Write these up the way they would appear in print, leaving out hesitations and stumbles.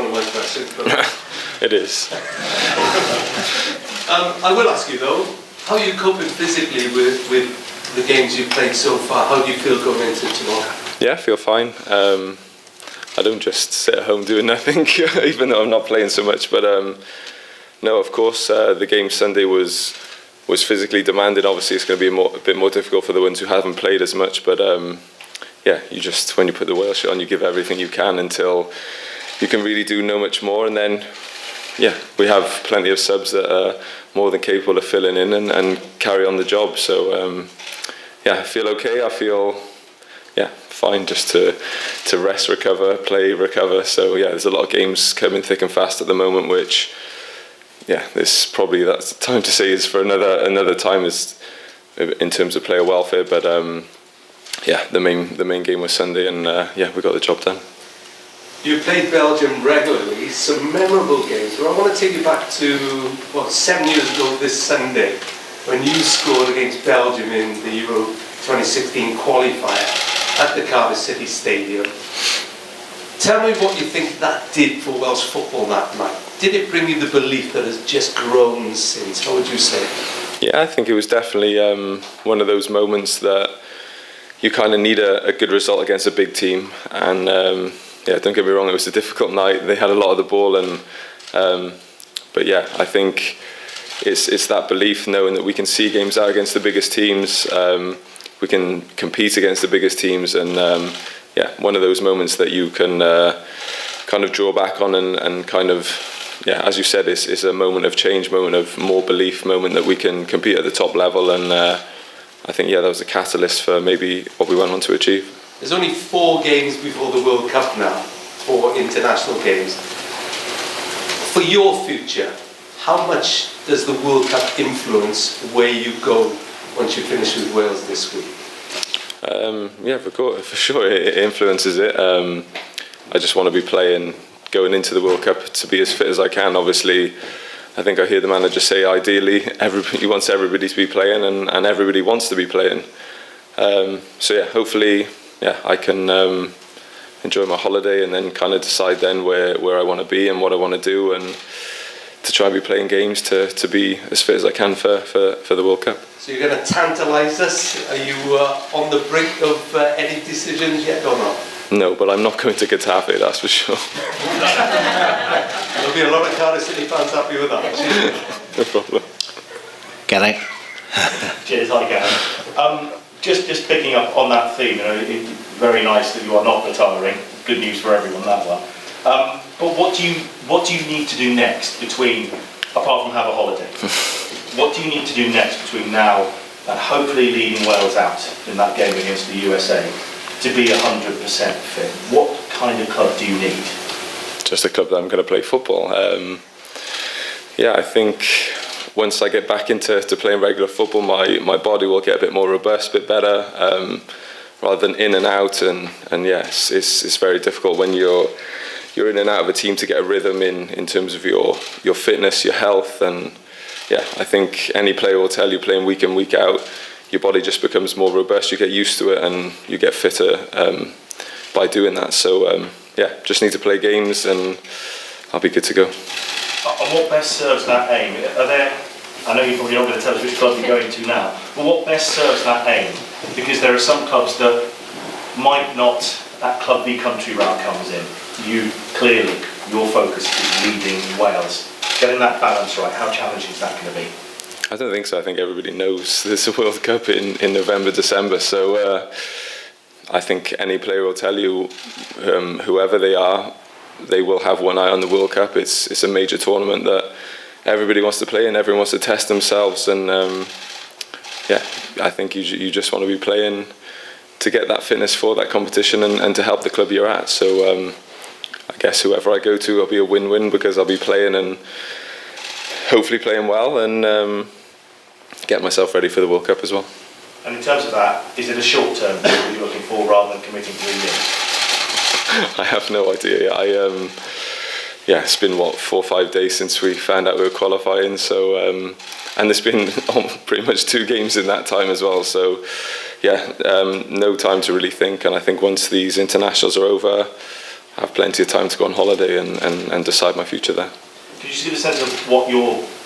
one of my questions. But It is. I will ask you though, how are you coping physically with the games you've played so far? How do you feel going into tomorrow? Yeah, I feel fine. I don't just sit at home doing nothing, even though I'm not playing so much. But no, of course, the game Sunday was physically demanding. Obviously, it's going to be a bit more difficult for the ones who haven't played as much. But yeah, you just, when you put the Wales shirt on, you give everything you can until you can really do no much more. And then, yeah, we have plenty of subs that are more than capable of filling in and carry on the job. So yeah, I feel okay. I feel fine just to rest, recover, play, recover. So yeah, there's a lot of games coming thick and fast at the moment, which that's the time to say is for another time is in terms of player welfare. But yeah, the main game was Sunday, and we got the job done. You played Belgium regularly, some memorable games. But I want to take you back to 7 years ago this Sunday, when you scored against Belgium in the Euro 2016 qualifier at the Cardiff City Stadium. Tell me what you think that did for Welsh football that night. Did it bring you the belief that has just grown since? How would you say? Yeah, I think it was definitely one of those moments that you kind of need a good result against a big team. And don't get me wrong, it was a difficult night. They had a lot of the ball, but yeah, I think it's that belief, knowing that we can see games out against the biggest teams. We can compete against the biggest teams, and one of those moments that you can kind of draw back on and kind of, as you said, it's a moment of change, moment of more belief, moment that we can compete at the top level. And I think that was a catalyst for maybe what we went on to achieve. There's only 4 games before the World Cup now, 4 international games. For your future, how much does the World Cup influence where you go once you finish with Wales this week? For sure it influences it. I just want to be playing, going into the World Cup, to be as fit as I can. Obviously, I think I hear the manager say ideally he wants everybody to be playing, and everybody wants to be playing. Hopefully I can enjoy my holiday and then kind of decide then where I want to be and what I want to do, and to try and be playing games to be as fit as I can for the World Cup. So you're going to tantalise us? Are you on the brink of any decisions yet or not? No, but I'm not going to Getafe, that's for sure. There'll be a lot of Cardiff City fans happy with that. No problem. Gareth. Cheers, hi Gareth. Just picking up on that theme, very nice that you are not retiring. Good news for everyone, that one. But what do you need to do next apart from have a holiday? What do you need to do next between now and hopefully leading Wales out in that game against the USA to be 100% fit? What kind of club do you need? Just a club that I'm going to play football. I think once I get back into playing regular football, my body will get a bit more robust, a bit better, rather than in and out. And it's very difficult when you're in and out of a team to get a rhythm in terms of your fitness, your health. And I think any player will tell you, playing week in, week out, your body just becomes more robust, you get used to it, and you get fitter by doing that. So just need to play games and I'll be good to go. And what best serves that aim? I know you're probably not going to tell us which club you're going to now, but what best serves that aim? Because there are some clubs that might not, that club v country round comes in. Your focus is leading Wales. Getting that balance right, how challenging is that going to be? I don't think so. I think everybody knows there's a World Cup in November, December. So I think any player will tell you, whoever they are, they will have one eye on the World Cup. It's a major tournament that everybody wants to play and everyone wants to test themselves. And I think you just want to be playing to get that fitness for that competition and to help the club you're at. So I guess whoever I go to will be a win-win, because I'll be playing and hopefully playing well and get myself ready for the World Cup as well. And in terms of that, is it a short-term deal you're looking for rather than committing 3 years? I have no idea. It's been 4 or 5 days since we found out we were qualifying. So and there's been pretty much 2 games in that time as well. So no time to really think. And I think once these internationals are over, have plenty of time to go on holiday and decide my future there. Could you just give a sense of what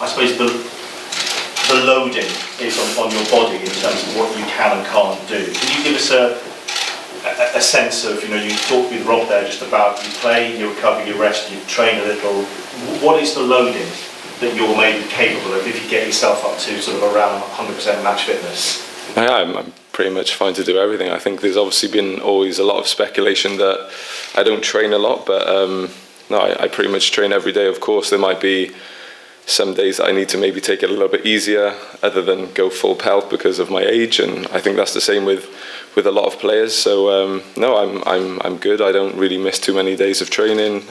I suppose the loading is on your body in terms of what you can and can't do? Can you give us a sense of, you talked with Rob there just about you play, you recover, you rest, you train a little. What is the loading that you're maybe capable of if you get yourself up to sort of around 100% match fitness? I'm pretty much fine to do everything. I think there's obviously been always a lot of speculation that I don't train a lot, but no, I pretty much train every day. Of course, there might be some days that I need to maybe take it a little bit easier other than go full pelt because of my age, and I think that's the same with a lot of players. So no, I'm good. I don't really miss too many days of training.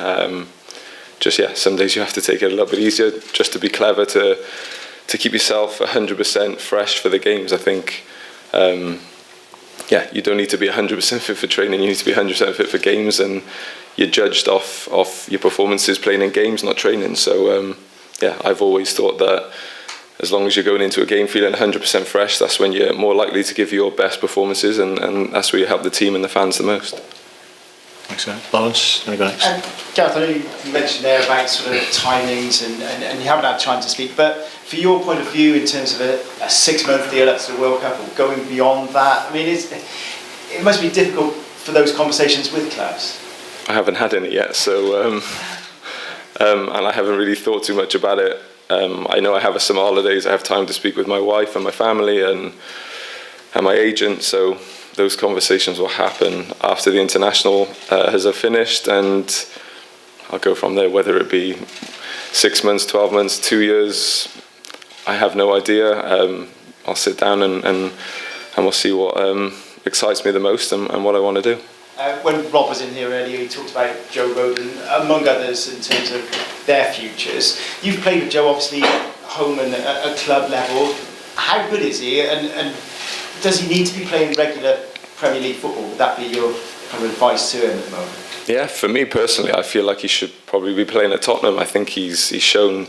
Some days you have to take it a little bit easier just to be clever to keep yourself 100% fresh for the games. I think you don't need to be 100% fit for training, you need to be 100% fit for games, and you're judged off your performances playing in games, not training. So I've always thought that as long as you're going into a game feeling 100% fresh, that's when you're more likely to give your best performances, and that's where you help the team and the fans the most. Excellent. Lawrence, you want to go next? Gareth, I know you mentioned there about sort of timings and you haven't had time to speak, but for your point of view in terms of a 6-month deal up to the World Cup or going beyond that, I mean, it must be difficult for those conversations with clubs. I haven't had any yet, so and I haven't really thought too much about it. I know I have some holidays, I have time to speak with my wife and my family and my agent, so those conversations will happen after the international has finished, and I'll go from there, whether it be 6 months, 12 months, 2 years, I have no idea. I'll sit down and we'll see what excites me the most and what I want to do. When Rob was in here earlier, he talked about Joe Roden, among others, in terms of their futures. You've played with Joe, obviously, at home and at club level. How good is he, and does he need to be playing regular Premier League football? Would that be your kind of advice to him at the moment? Yeah, for me personally, I feel like he should probably be playing at Tottenham. I think he's shown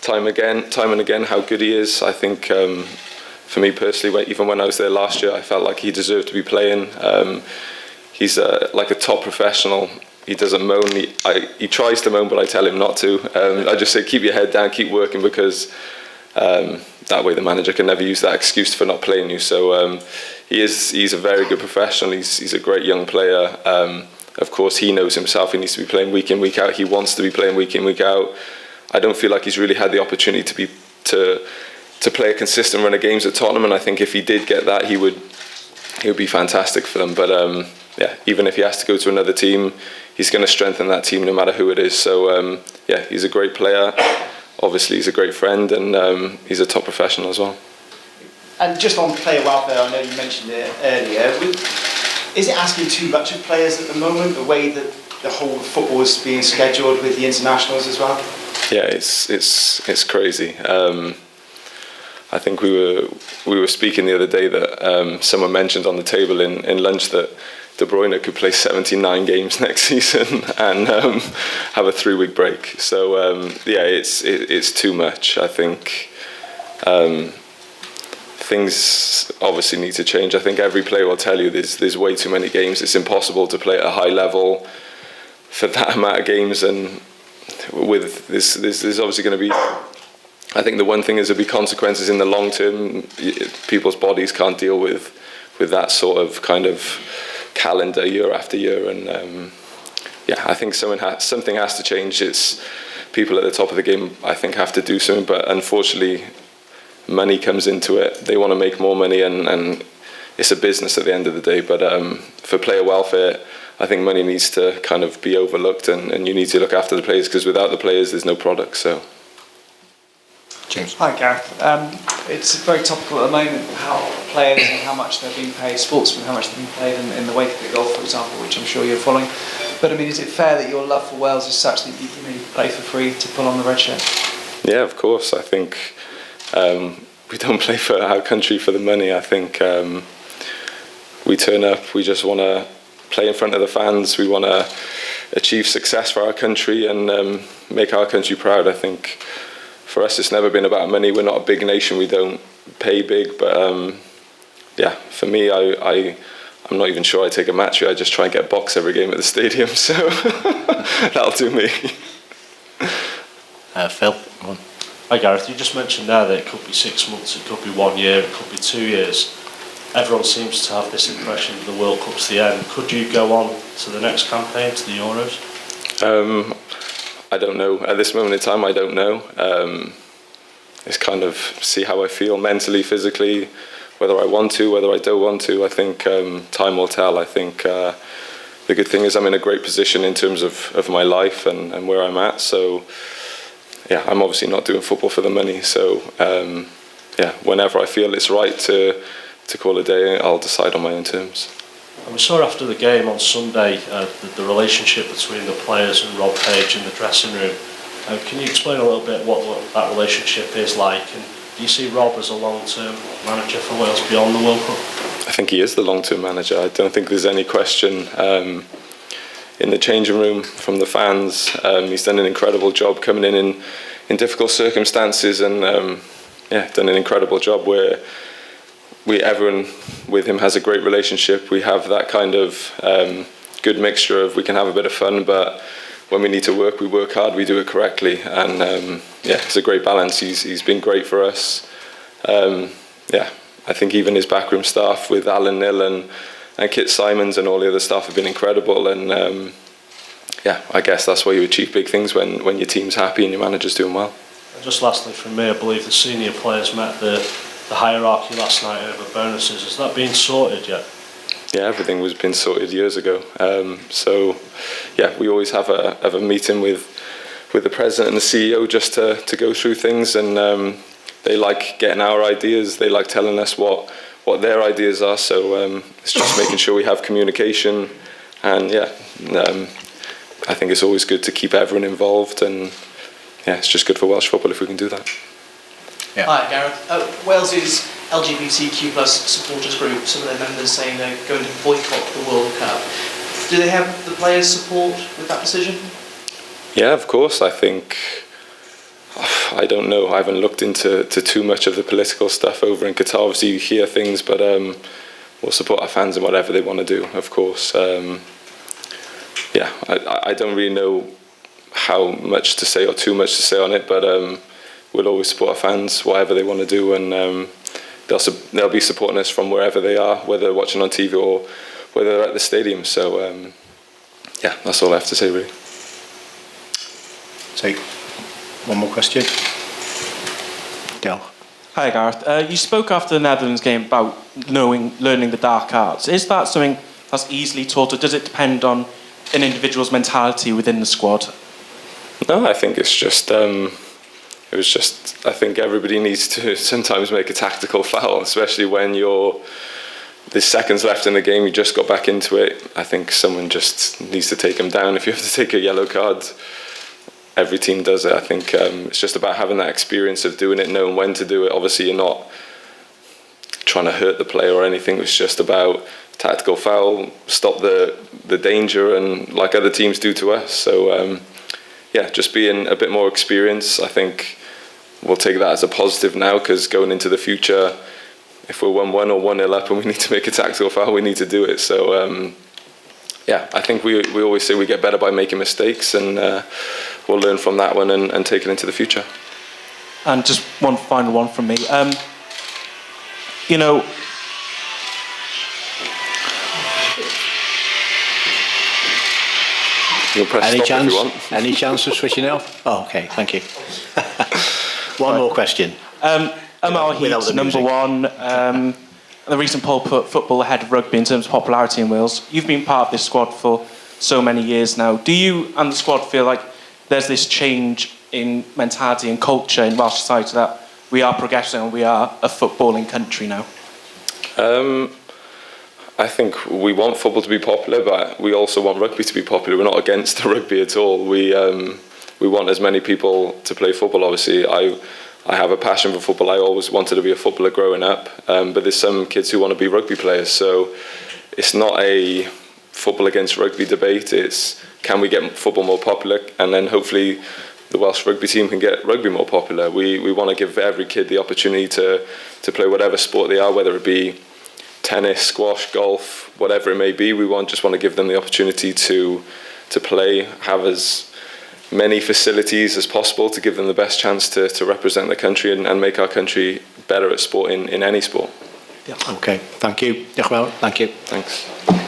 time and again how good he is. I think for me personally, even when I was there last year, I felt like he deserved to be playing. He's like a top professional. He doesn't moan. He tries to moan, but I tell him not to. I just say keep your head down, keep working, because that way the manager can never use that excuse for not playing you. So he's a very good professional. He's a great young player. Of course, he knows himself. He needs to be playing week in, week out. He wants to be playing week in, week out. I don't feel like he's really had the opportunity to play a consistent run of games at Tottenham. And I think if he did get that, he would be fantastic for them. But even if he has to go to another team, he's going to strengthen that team no matter who it is. So he's a great player. Obviously, he's a great friend, and he's a top professional as well. And just on player welfare, I know you mentioned it earlier. Is it asking too much of players at the moment, the way that the whole football is being scheduled with the internationals as well? Yeah, it's crazy. I think we were speaking the other day that someone mentioned on the table in lunch that De Bruyne could play 79 games next season and have a 3-week break. So it's too much. I think things obviously need to change. I think every player will tell you there's way too many games. It's impossible to play at a high level for that amount of games, and with this there's obviously going to be, I think the one thing is there'll be consequences in the long term. People's bodies can't deal with that sort of kind of calendar year after year, and I think something has to change. It's people at the top of the game, I think, have to do something, but unfortunately money comes into it. They want to make more money, and it's a business at the end of the day. But for player welfare, I think money needs to kind of be overlooked, and you need to look after the players, because without the players there's no product. So James. Hi Gareth. It's very topical at the moment, how players and how much they're being paid, sportsmen, how much they're being paid in the wake of the golf, for example, which I'm sure you're following. But I mean, is it fair that your love for Wales is such that you play for free to pull on the red shirt? Yeah, of course. I think we don't play for our country for the money. I think we turn up, we just want to play in front of the fans. We want to achieve success for our country and make our country proud. I think for us, it's never been about money. We're not a big nation. We don't pay big, but for me, I I'm not even sure I take a match here. I just try and get a box every game at the stadium, so that'll do me. Phil, go on. Hi Gareth, you just mentioned there that it could be 6 months, it could be 1 year, it could be 2 years. Everyone seems to have this impression that the World Cup's the end. Could you go on to the next campaign, to the Euros? I don't know. At this moment in time, I don't know. It's kind of see how I feel mentally, physically, whether I want to, whether I don't want to. I think time will tell. I think the good thing is I'm in a great position in terms of my life and where I'm at. So, yeah, I'm obviously not doing football for the money. So, yeah, whenever I feel it's right to call a day, I'll decide on my own terms. And we saw after the game on Sunday the relationship between the players and Rob Page in the dressing room. Can you explain a little bit what that relationship is like? And do you see Rob as a long-term manager for Wales beyond the World Cup? I think he is the long-term manager. I don't think there's any question. In the changing room from the fans, he's done an incredible job coming in difficult circumstances, and yeah, done an incredible job where everyone with him has a great relationship. We have that kind of good mixture of we can have a bit of fun, but when we need to work, we work hard, we do it correctly, and yeah, it's a great balance. He's been great for us. Yeah, I think even his backroom staff with Alan Nill and Kit Simons and all the other staff have been incredible, and yeah, I guess that's why you achieve big things when your team's happy and your manager's doing well. And just lastly from me, I believe the senior players met the hierarchy last night over bonuses. Has that been sorted yet? Yeah, everything was been sorted years ago. So yeah, we always have a meeting with the president and the CEO just to go through things, and they like getting our ideas. They like telling us what their ideas are. So it's just making sure we have communication, and yeah, I think it's always good to keep everyone involved, and yeah, it's just good for Welsh football if we can do that. Yeah. Hi, Gareth. Wales's LGBTQ plus supporters group, some of their members saying they're going to boycott the World Cup. Do they have the players' support with that decision? Yeah, of course. I think, I don't know, I haven't looked into too much of the political stuff over in Qatar. Obviously you hear things, but we'll support our fans in whatever they want to do, of course. Yeah, I don't really know how much to say or too much to say on it, but we'll always support our fans, whatever they want to do, and they'll be supporting us from wherever they are, whether they're watching on TV or whether they're at the stadium. So yeah, that's all I have to say really. Take one more question. Del. Hi Gareth. You spoke after the Netherlands game about learning the dark arts. Is that something that's easily taught, or does it depend on an individual's mentality within the squad? No, I think it's just I think everybody needs to sometimes make a tactical foul, especially when there's seconds left in the game, you just got back into it. I think someone just needs to take them down. If you have to take a yellow card, every team does it. I think it's just about having that experience of doing it, knowing when to do it. Obviously you're not trying to hurt the player or anything. It's just about tactical foul, stop the danger, and like other teams do to us. So yeah, just being a bit more experienced, I think we'll take that as a positive now, because going into the future, if we're 1-1 or 1-0 up and we need to make a tactical foul, we need to do it. So yeah, I think we always say we get better by making mistakes, and we'll learn from that one and take it into the future. And just one final one from me. You know, you can press Any stop chance? if you want. Any chance of switching it off? Oh, okay, thank you. One more question. Amal Without Heat, the number music. one. The recent poll put football ahead of rugby in terms of popularity in Wales. You've been part of this squad for so many years now. Do you and the squad feel like there's this change in mentality and culture in Welsh society that we are progressing and we are a footballing country now? I think we want football to be popular, but we also want rugby to be popular. We're not against the rugby at all. We want as many people to play football. Obviously, I have a passion for football. I always wanted to be a footballer growing up, but there's some kids who want to be rugby players. So it's not a football against rugby debate. It's can we get football more popular, and then hopefully the Welsh rugby team can get rugby more popular. We want to give every kid the opportunity to play whatever sport they are, whether it be tennis, squash, golf, whatever it may be. We just want to give them the opportunity to play, have as many facilities as possible to give them the best chance to represent the country and make our country better at sport in any sport. Okay, thank you. Diolch yn fawr. Thank you. Thanks.